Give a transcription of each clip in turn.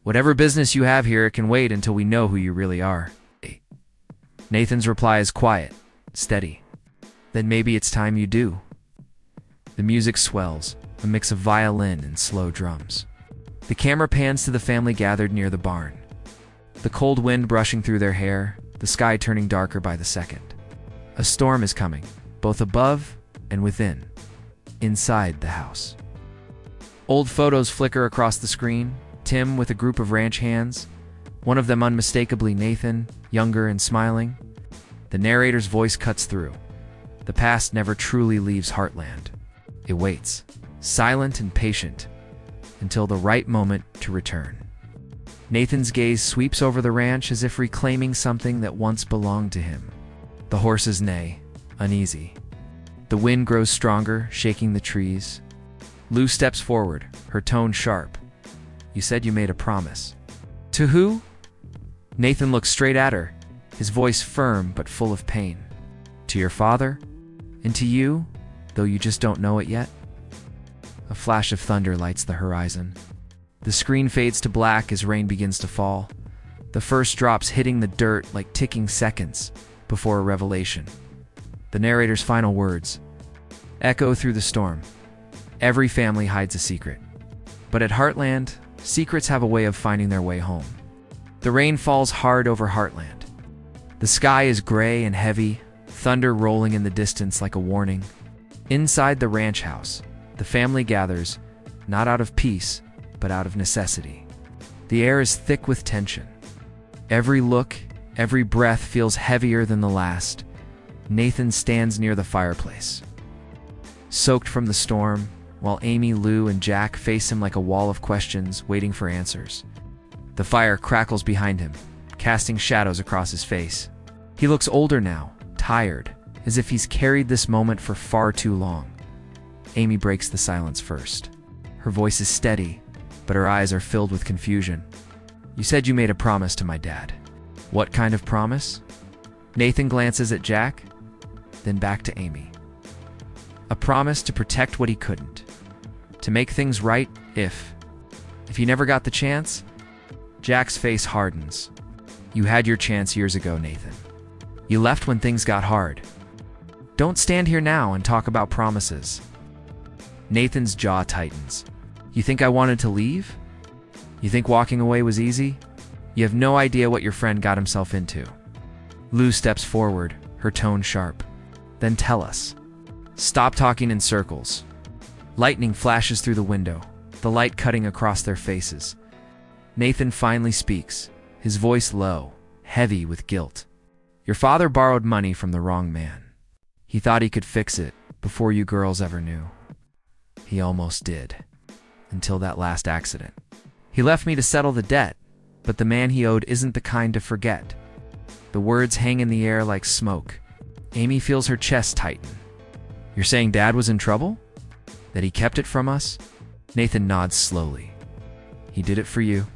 Whatever business you have here can wait until we know who you really are. Nathan's reply is quiet, steady. Then maybe it's time you do. The music swells, a mix of violin and slow drums. The camera pans to the family gathered near the barn. The cold wind brushing through their hair, the sky turning darker by the second. A storm is coming, both above and within, inside the house. Old photos flicker across the screen, Tim with a group of ranch hands, one of them unmistakably Nathan, younger and smiling. The narrator's voice cuts through. The past never truly leaves Heartland. It waits, silent and patient, until the right moment to return. Nathan's gaze sweeps over the ranch as if reclaiming something that once belonged to him. The horses neigh, uneasy. The wind grows stronger, shaking the trees. Lou steps forward, her tone sharp. You said you made a promise. To who? Nathan looks straight at her, his voice firm but full of pain. To your father? And to you, though you just don't know it yet? A flash of thunder lights the horizon. The screen fades to black as rain begins to fall, the first drops hitting the dirt like ticking seconds before a revelation. The narrator's final words echo through the storm. Every family hides a secret. But at Heartland, secrets have a way of finding their way home. The rain falls hard over Heartland. The sky is gray and heavy, thunder rolling in the distance like a warning. Inside the ranch house, the family gathers, not out of peace, but out of necessity. The air is thick with tension. Every look, every breath feels heavier than the last. Nathan stands near the fireplace, soaked from the storm, while Amy, Lou, and Jack face him like a wall of questions, waiting for answers. The fire crackles behind him, casting shadows across his face. He looks older now, tired, as if he's carried this moment for far too long. Amy breaks the silence first. Her voice is steady, but her eyes are filled with confusion. You said you made a promise to my dad. What kind of promise? Nathan glances at Jack, then back to Amy. A promise to protect what he couldn't. To make things right if he never got the chance. Jack's face hardens. You had your chance years ago, Nathan. You left when things got hard. Don't stand here now and talk about promises. Nathan's jaw tightens. You think I wanted to leave? You think walking away was easy? You have no idea what your friend got himself into. Lou steps forward, her tone sharp. Then tell us. Stop talking in circles. Lightning flashes through the window, the light cutting across their faces. Nathan finally speaks, his voice low, heavy with guilt. Your father borrowed money from the wrong man. He thought he could fix it before you girls ever knew. He almost did, until that last accident. He left me to settle the debt, but the man he owed isn't the kind to forget. The words hang in the air like smoke. Amy feels her chest tighten. You're saying Dad was in trouble? That he kept it from us? Nathan nods slowly. He did it for you.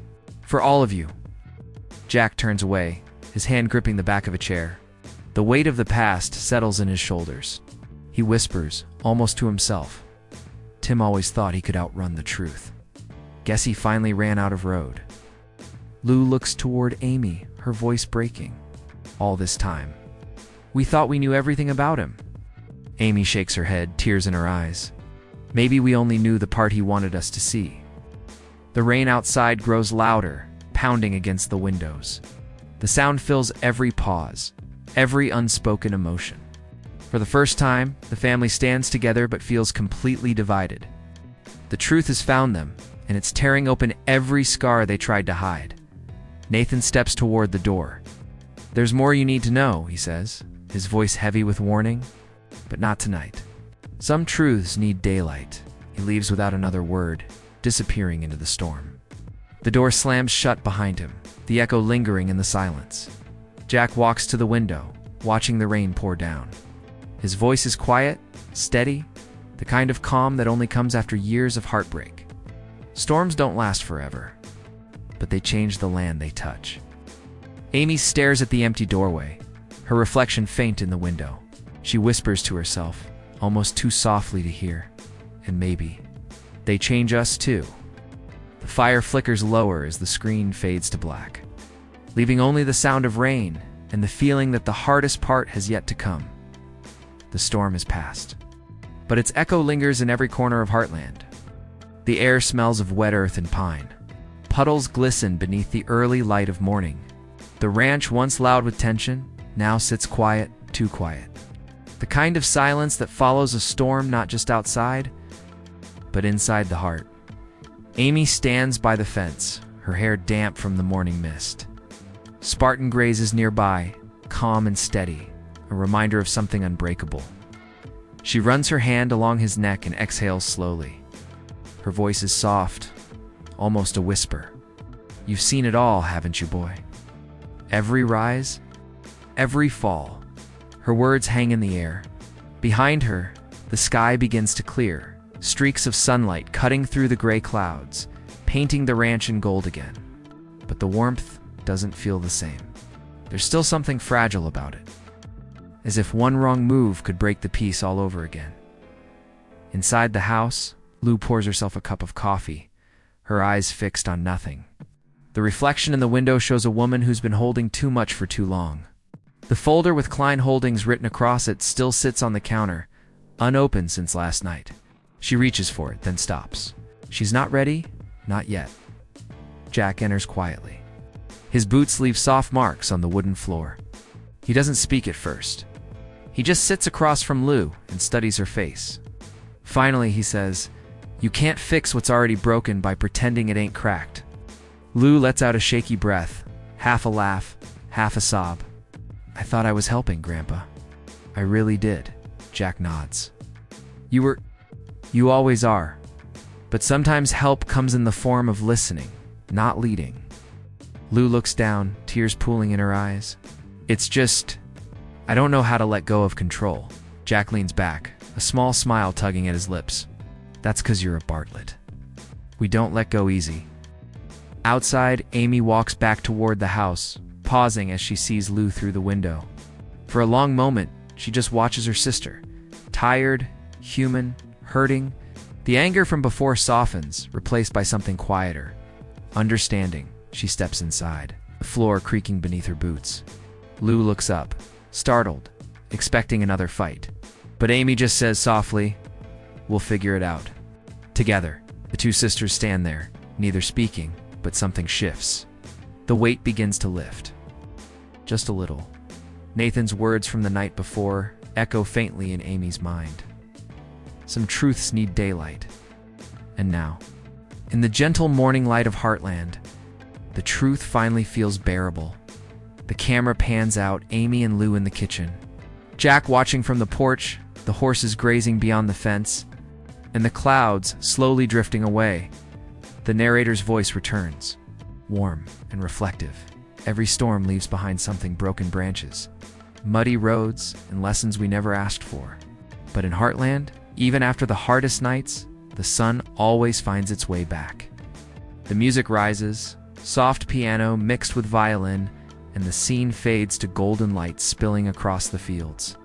For all of you. Jack turns away, his hand gripping the back of a chair. The weight of the past settles in his shoulders. He whispers, almost to himself. Tim always thought he could outrun the truth. Guess he finally ran out of road. Lou looks toward Amy, her voice breaking. All this time. We thought we knew everything about him. Amy shakes her head, tears in her eyes. Maybe we only knew the part he wanted us to see. The rain outside grows louder, pounding against the windows. The sound fills every pause, every unspoken emotion. For the first time, the family stands together but feels completely divided. The truth has found them, and it's tearing open every scar they tried to hide. Nathan steps toward the door. There's more you need to know, he says, his voice heavy with warning. But not tonight. Some truths need daylight. He leaves without another word, disappearing into the storm. The door slams shut behind him, the echo lingering in the silence. Jack walks to the window, watching the rain pour down. His voice is quiet, steady, the kind of calm that only comes after years of heartbreak. Storms don't last forever, but they change the land they touch. Amy stares at the empty doorway, her reflection faint in the window. She whispers to herself, almost too softly to hear, and maybe they change us too. The The fire flickers lower as the screen fades to black, leaving only the sound of rain and the feeling that the hardest part has yet to come. The storm has passed, but its echo lingers in every corner of Heartland. The air smells of wet earth and pine. Puddles glisten beneath the early light of morning. The ranch, once loud with tension, now sits quiet, too quiet. The kind of silence that follows a storm not just outside, but inside the heart. Amy stands by the fence, her hair damp from the morning mist. Spartan grazes nearby, calm and steady, a reminder of something unbreakable. She runs her hand along his neck and exhales slowly. Her voice is soft, almost a whisper. You've seen it all, haven't you, boy? Every rise, every fall. Her words hang in the air. Behind her, the sky begins to clear, streaks of sunlight cutting through the gray clouds, painting the ranch in gold again. But the warmth doesn't feel the same. There's still something fragile about it, as if one wrong move could break the peace all over again. Inside the house, Lou pours herself a cup of coffee, her eyes fixed on nothing. The reflection in the window shows a woman who's been holding too much for too long. The folder with Klein Holdings written across it still sits on the counter, unopened since last night. She reaches for it, then stops. She's not ready, not yet. Jack enters quietly. His boots leave soft marks on the wooden floor. He doesn't speak at first. He just sits across from Lou and studies her face. Finally, he says, "You can't fix what's already broken by pretending it ain't cracked." Lou lets out a shaky breath, half a laugh, half a sob. "I thought I was helping, Grandpa." "I really did," Jack nods. You always are. But sometimes help comes in the form of listening, not leading." Lou looks down, tears pooling in her eyes. I don't know how to let go of control." Jack leans back, a small smile tugging at his lips. "That's 'cause you're a Bartlett. We don't let go easy." Outside, Amy walks back toward the house, pausing as she sees Lou through the window. For a long moment, she just watches her sister. Tired, human, hurting. The anger from before softens, replaced by something quieter. Understanding, she steps inside, the floor creaking beneath her boots. Lou looks up, startled, expecting another fight. But Amy just says softly, "We'll figure it out." Together, the two sisters stand there, neither speaking, but something shifts. The weight begins to lift. Just a little. Nathan's words from the night before echo faintly in Amy's mind. Some truths need daylight. And now, in the gentle morning light of Heartland, the truth finally feels bearable. The camera pans out, Amy and Lou in the kitchen. Jack watching from the porch, the horses grazing beyond the fence, and the clouds slowly drifting away. The narrator's voice returns, warm and reflective. Every storm leaves behind something: broken branches, muddy roads, and lessons we never asked for. But in Heartland, even after the hardest nights, the sun always finds its way back. The music rises, soft piano mixed with violin, and the scene fades to golden light spilling across the fields.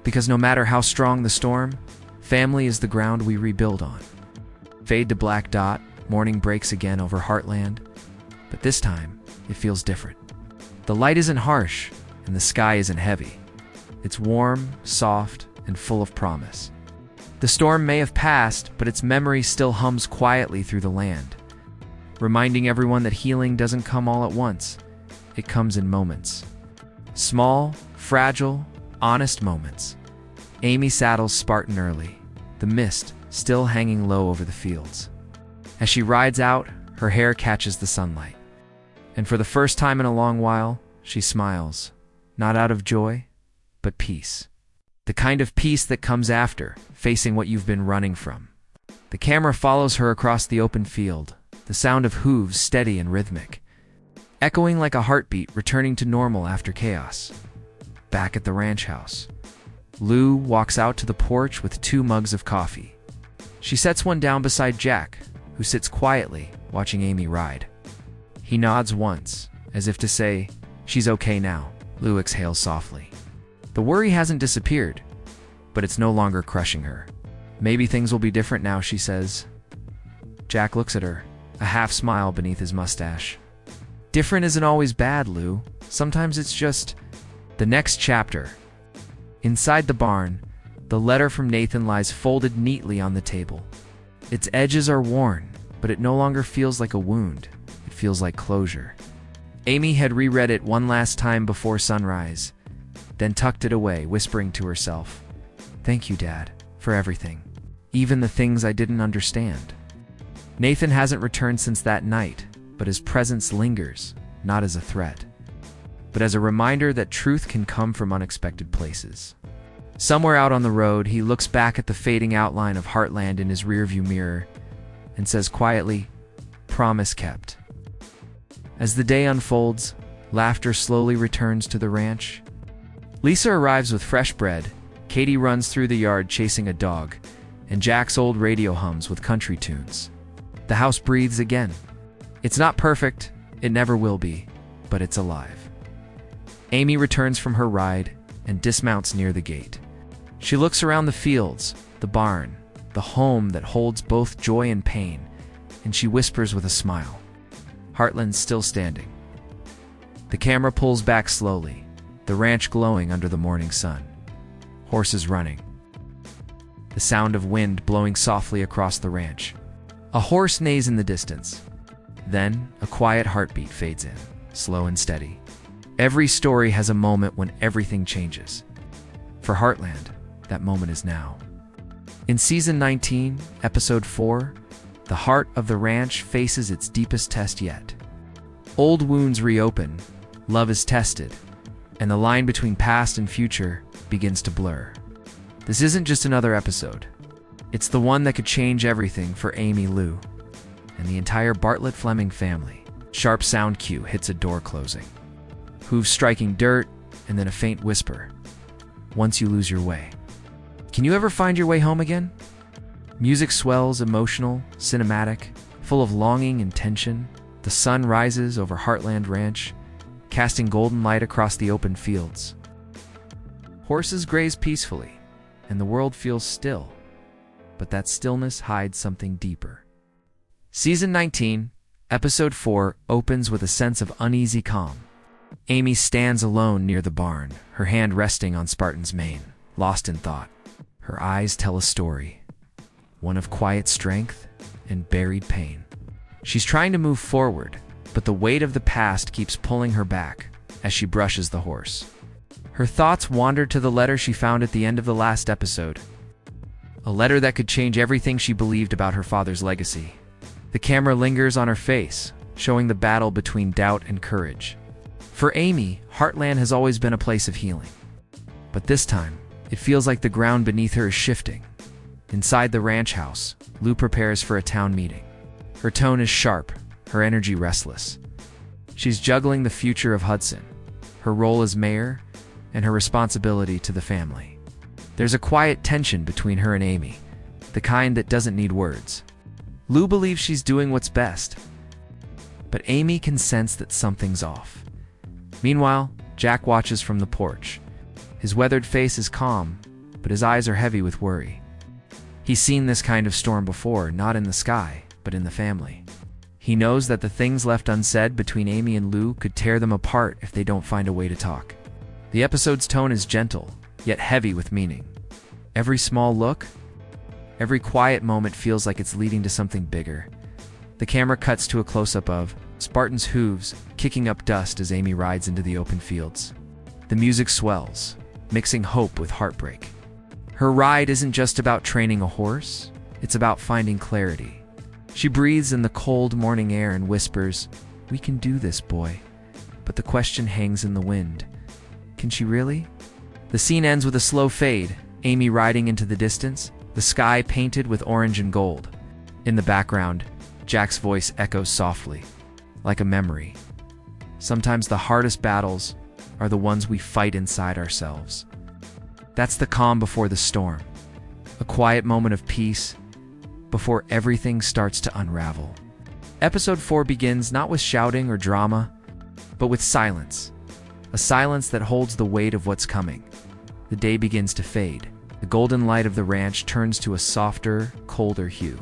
Because no matter how strong the storm, family is the ground we rebuild on. Fade to black dot, morning breaks again over Heartland, but this time, it feels different. The light isn't harsh, and the sky isn't heavy. It's warm, soft, and full of promise. The storm may have passed, but its memory still hums quietly through the land, reminding everyone that healing doesn't come all at once. It comes in moments. Small, fragile, honest moments. Amy saddles Spartan early, the mist still hanging low over the fields. As she rides out, her hair catches the sunlight. And for the first time in a long while, she smiles, not out of joy, but peace. The kind of peace that comes after facing what you've been running from. The camera follows her across the open field, the sound of hooves steady and rhythmic, echoing like a heartbeat returning to normal after chaos. Back at the ranch house, Lou walks out to the porch with 2 mugs of coffee. She sets one down beside Jack, who sits quietly, watching Amy ride. He nods once, as if to say, "She's okay now." Lou exhales softly. The worry hasn't disappeared, but it's no longer crushing her. "Maybe things will be different now," she says. Jack looks at her, a half smile beneath his mustache. Different isn't always bad, Lou. Sometimes it's just the next chapter. Inside the barn, the letter from Nathan lies folded neatly on the table. Its edges are worn, but it no longer feels like a wound. It feels like closure. Amy had reread it one last time before sunrise, then tucked it away, whispering to herself, "Thank you, Dad, for everything, even the things I didn't understand." Nathan hasn't returned since that night, but his presence lingers, not as a threat, but as a reminder that truth can come from unexpected places. Somewhere out on the road, he looks back at the fading outline of Heartland in his rearview mirror and says quietly, "Promise kept." As the day unfolds, laughter slowly returns to the ranch. Lisa arrives with fresh bread, Katie runs through the yard chasing a dog, and Jack's old radio hums with country tunes. The house breathes again. It's not perfect, it never will be, but it's alive. Amy returns from her ride and dismounts near the gate. She looks around the fields, the barn, the home that holds both joy and pain, and she whispers with a smile, "Heartland's still standing." The camera pulls back slowly, the ranch glowing under the morning sun. Horses running. The sound of wind blowing softly across the ranch. A horse neighs in the distance. Then, a quiet heartbeat fades in, slow and steady. Every story has a moment when everything changes. For Heartland, that moment is now. In Season 19, Episode 4, the heart of the ranch faces its deepest test yet. Old wounds reopen, love is tested, and the line between past and future begins to blur. This isn't just another episode. It's the one that could change everything for Amy, Lou, and the entire Bartlett-Fleming family. Sharp sound cue hits a door closing. Hooves striking dirt, and then a faint whisper. "Once you lose your way." Can you ever find your way home again? Music swells, emotional, cinematic, full of longing and tension. The sun rises over Heartland Ranch, casting golden light across the open fields. Horses graze peacefully, and the world feels still, but that stillness hides something deeper. Season 19, Episode 4 opens with a sense of uneasy calm. Amy stands alone near the barn, her hand resting on Spartan's mane, lost in thought. Her eyes tell a story, one of quiet strength and buried pain. She's trying to move forward, but the weight of the past keeps pulling her back as she brushes the horse. Her thoughts wander to the letter she found at the end of the last episode. A letter that could change everything she believed about her father's legacy. The camera lingers on her face, showing the battle between doubt and courage. For Amy, Heartland has always been a place of healing. But this time, it feels like the ground beneath her is shifting. Inside the ranch house, Lou prepares for a town meeting. Her tone is sharp, her energy restless. She's juggling the future of Hudson, her role as mayor, and her responsibility to the family. There's a quiet tension between her and Amy, the kind that doesn't need words. Lou believes she's doing what's best, but Amy can sense that something's off. Meanwhile, Jack watches from the porch. His weathered face is calm, but his eyes are heavy with worry. He's seen this kind of storm before, not in the sky, but in the family. He knows that the things left unsaid between Amy and Lou could tear them apart if they don't find a way to talk. The episode's tone is gentle, yet heavy with meaning. Every small look, every quiet moment feels like it's leading to something bigger. The camera cuts to a close-up of Spartan's hooves kicking up dust as Amy rides into the open fields. The music swells, mixing hope with heartbreak. Her ride isn't just about training a horse, it's about finding clarity. She breathes in the cold morning air and whispers, "We can do this, boy." But the question hangs in the wind. Can she really? The scene ends with a slow fade, Amy riding into the distance, the sky painted with orange and gold. In the background, Jack's voice echoes softly, like a memory. Sometimes the hardest battles are the ones we fight inside ourselves. That's the calm before the storm, a quiet moment of peace before everything starts to unravel. Episode 4 begins not with shouting or drama, but with silence. A silence that holds the weight of what's coming. The day begins to fade. The golden light of the ranch turns to a softer, colder hue.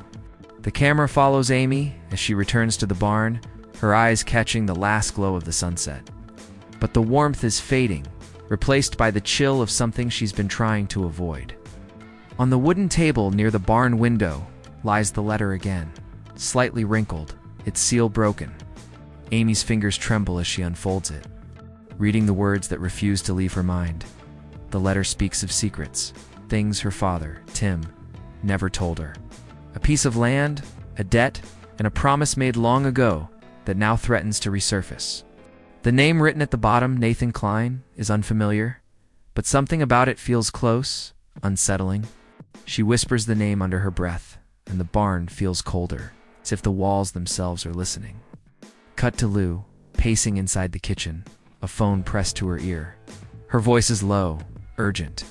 The camera follows Amy as she returns to the barn, her eyes catching the last glow of the sunset. But the warmth is fading, replaced by the chill of something she's been trying to avoid. On the wooden table near the barn window lies the letter again, slightly wrinkled, its seal broken. Amy's fingers tremble as she unfolds it, reading the words that refuse to leave her mind. The letter speaks of secrets, things her father, Tim, never told her. A piece of land, a debt, and a promise made long ago that now threatens to resurface. The name written at the bottom, Nathan Klein, is unfamiliar, but something about it feels close, unsettling. She whispers the name under her breath, and the barn feels colder, as if the walls themselves are listening. Cut to Lou, pacing inside the kitchen, a phone pressed to her ear. Her voice is low, urgent.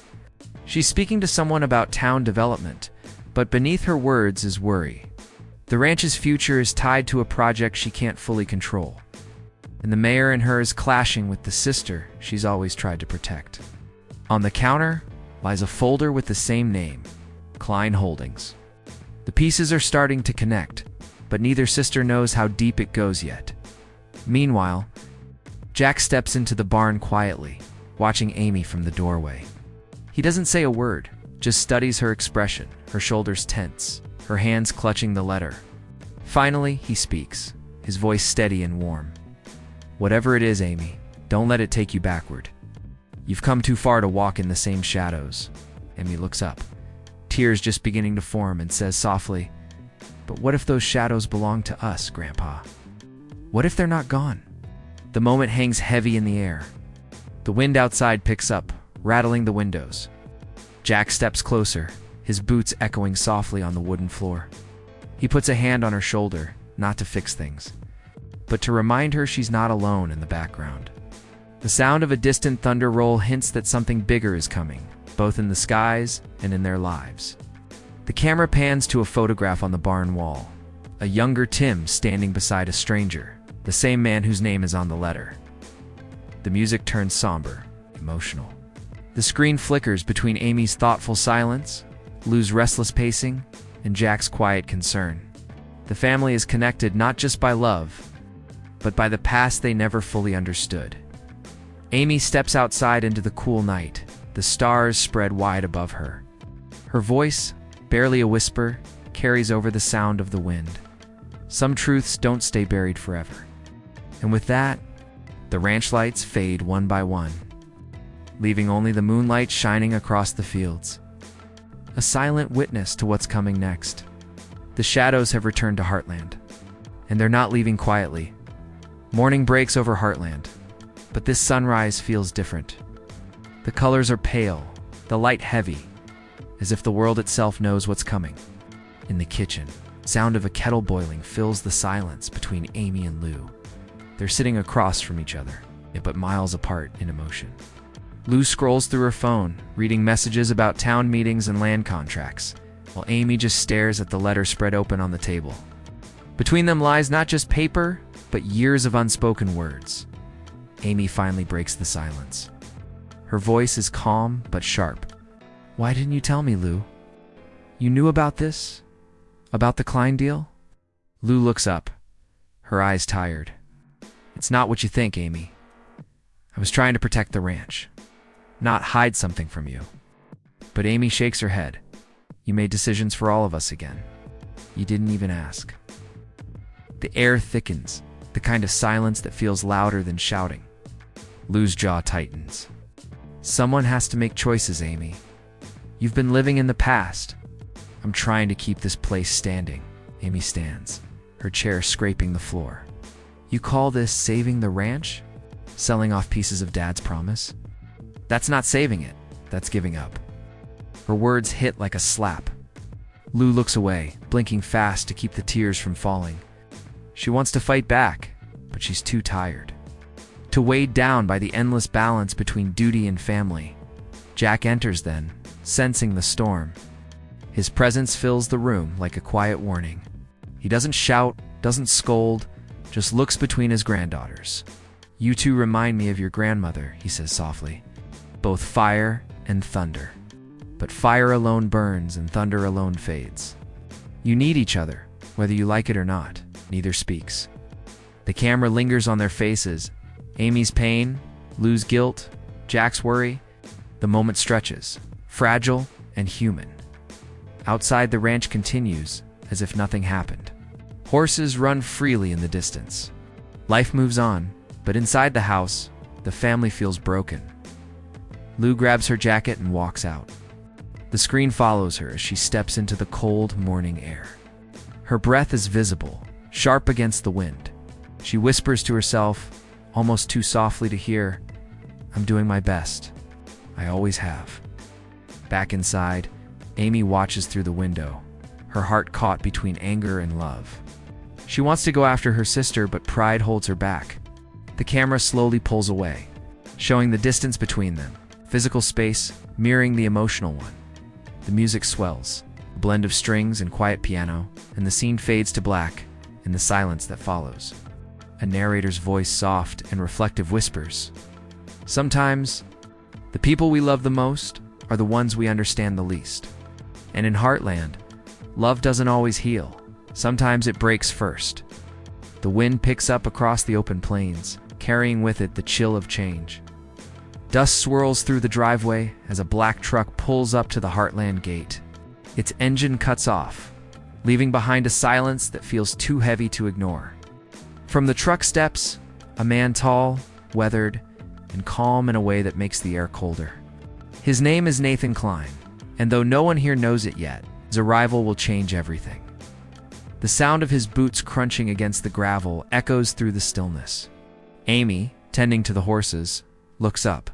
She's speaking to someone about town development, but beneath her words is worry. The ranch's future is tied to a project she can't fully control, and the mayor and her is clashing with the sister she's always tried to protect. On the counter lies a folder with the same name, Klein Holdings. The pieces are starting to connect, but neither sister knows how deep it goes yet. Meanwhile, Jack steps into the barn quietly, watching Amy from the doorway. He doesn't say a word, just studies her expression, her shoulders tense, her hands clutching the letter. Finally, he speaks, his voice steady and warm. "Whatever it is, Amy, don't let it take you backward. You've come too far to walk in the same shadows." Amy looks up, tears just beginning to form, and says softly, "But what if those shadows belong to us, Grandpa? What if they're not gone?" The moment hangs heavy in the air. The wind outside picks up, rattling the windows. Jack steps closer, his boots echoing softly on the wooden floor. He puts a hand on her shoulder, not to fix things, but to remind her she's not alone in the background. The sound of a distant thunder roll hints that something bigger is coming, both in the skies and in their lives. The camera pans to a photograph on the barn wall, a younger Tim standing beside a stranger, the same man whose name is on the letter. The music turns somber, emotional. The screen flickers between Amy's thoughtful silence, Lou's restless pacing, and Jack's quiet concern. The family is connected not just by love, but by the past they never fully understood. Amy steps outside into the cool night, the stars spread wide above her. Her voice, barely a whisper, carries over the sound of the wind. Some truths don't stay buried forever. And with that, the ranch lights fade one by one, leaving only the moonlight shining across the fields. A silent witness to what's coming next. The shadows have returned to Heartland, and they're not leaving quietly. Morning breaks over Heartland, but this sunrise feels different. The colors are pale, the light heavy, as if the world itself knows what's coming. In the kitchen, sound of a kettle boiling fills the silence between Amy and Lou. They're sitting across from each other, but miles apart in emotion. Lou scrolls through her phone, reading messages about town meetings and land contracts, while Amy just stares at the letter spread open on the table. Between them lies not just paper, but years of unspoken words. Amy finally breaks the silence. Her voice is calm but sharp. "Why didn't you tell me, Lou? You knew about this? About the Klein deal?" Lou looks up, her eyes tired. "It's not what you think, Amy. I was trying to protect the ranch, not hide something from you." But Amy shakes her head. "You made decisions for all of us again. You didn't even ask." The air thickens, the kind of silence that feels louder than shouting. Lou's jaw tightens. "Someone has to make choices, Amy. You've been living in the past. I'm trying to keep this place standing." Amy stands, her chair scraping the floor. "You call this saving the ranch? Selling off pieces of Dad's promise? That's not saving it, that's giving up." Her words hit like a slap. Lou looks away, blinking fast to keep the tears from falling. She wants to fight back, but she's too tired. Too weighed down by the endless balance between duty and family. Jack enters then, sensing the storm. His presence fills the room like a quiet warning. He doesn't shout, doesn't scold, just looks between his granddaughters. "You two remind me of your grandmother," he says softly. "Both fire and thunder. But fire alone burns and thunder alone fades. You need each other, Whether you like it or not, neither speaks. The camera lingers on their faces. Amy's pain, Lou's guilt, Jack's worry. The moment stretches, fragile and human. Outside, the ranch continues as if nothing happened. Horses run freely in the distance. Life moves on, but inside the house, the family feels broken. Lou grabs her jacket and walks out. The screen follows her as she steps into the cold morning air. Her breath is visible, sharp against the wind. She whispers to herself, almost too softly to hear, "I'm doing my best. I always have." Back inside, Amy watches through the window, her heart caught between anger and love. She wants to go after her sister, but pride holds her back. The camera slowly pulls away, showing the distance between them, physical space mirroring the emotional one. The music swells, a blend of strings and quiet piano, and the scene fades to black in the silence that follows. A narrator's voice, soft and reflective, whispers, "Sometimes, the people we love the most are the ones we understand the least." And in Heartland, love doesn't always heal. Sometimes it breaks first. The wind picks up across the open plains, carrying with it the chill of change. Dust swirls through the driveway as a black truck pulls up to the Heartland gate. Its engine cuts off, leaving behind a silence that feels too heavy to ignore. From the truck steps a man, tall, weathered, and calm in a way that makes the air colder. His name is Nathan Klein, and though no one here knows it yet, his arrival will change everything. The sound of his boots crunching against the gravel echoes through the stillness. Amy, tending to the horses, looks up.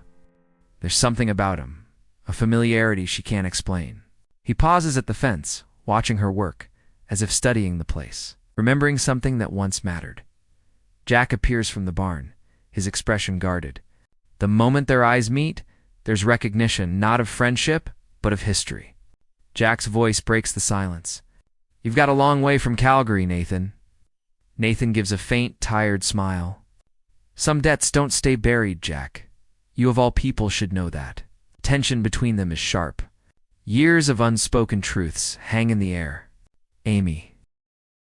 There's something about him, a familiarity she can't explain. He pauses at the fence, watching her work, as if studying the place, remembering something that once mattered. Jack appears from the barn, his expression guarded. The moment their eyes meet, there's recognition, not of friendship, but of history. Jack's voice breaks the silence. "You've got a long way from Calgary, Nathan." Nathan gives a faint, tired smile. "Some debts don't stay buried, Jack. You of all people should know that." Tension between them is sharp. Years of unspoken truths hang in the air. "Amy,"